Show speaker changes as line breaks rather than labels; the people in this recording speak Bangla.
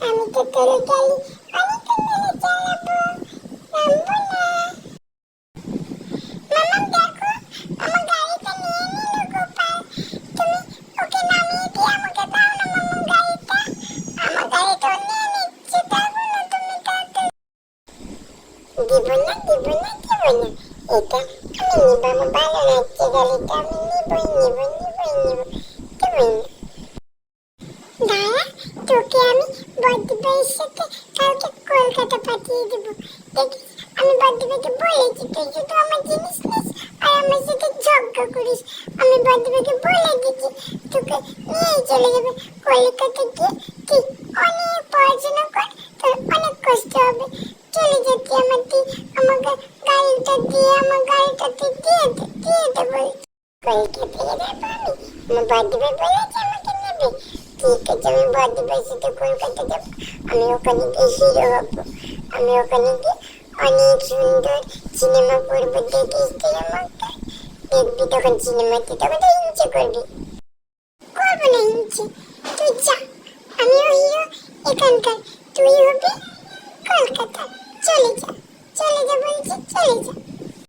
আমি তো তোর গাড়ি অনেকক্ষণ ধরে চালাবো, নামবো না। মামা দেখো, আমার গাড়িটা নিয়ে নিল গোপাল। তুমি ওকে নামিয়ে দিয়ে আমাকে দাও না মামা গাড়িটা। আমার গাড়িটা নিয়ে নিচ্ছে, দেখো না তুমি তাড়াতাড়ি। দিব না দিব না দিব না, এটা আমি নিব। আমার ভালো লাগছে গাড়িটা, আমি নিবই নিব নিবই নিব, দেবই না। দাঁড়া, তোকে আমি বদ্দিভাইয়ের সাথে কালকে কলকাতা পাঠিয়ে দেবো। দেখিস, আমি বদ্দিভাইকে বলেছি তুই শুধু আমার জিনিস নিস আর আমার সাথে ঝগড়া করিস। আমি বদ্দিভাইকে বলে দিচ্ছি তোকে নিয়েই চলে যাবে কলকাতা গিয়ে। তুই অনেক পড়াশোনা কর, তোর অনেক কষ্ট হবে। চলে যেতে আমার তুই আমাকে গাড়িটা দিয়ে, আমার গাড়িটা তুই দিয়ে দে বল। কলকাতায় যাবো আমি, আমার বদ্দিভাই বলেছে আমাকে নেবে। ঠিক আছে, আমি বদ্দিভাইয়ের সাথে কলকাতা যাবো। আমি ওখানে গিয়ে হিরো হবো। আমি ওখানে গিয়ে অনেক সুন্দর সিনেমা করবো। দেখিস তুই আমাকে, দেখবি তখন সিনেমাতে, তখন তো হিংসে করবি। করবো না হিংসে, তুই যা। আমিও হিরো এখানকার, তুই হবি কলকাতা। চলে যা, চলে যা বলছি, চলে যা।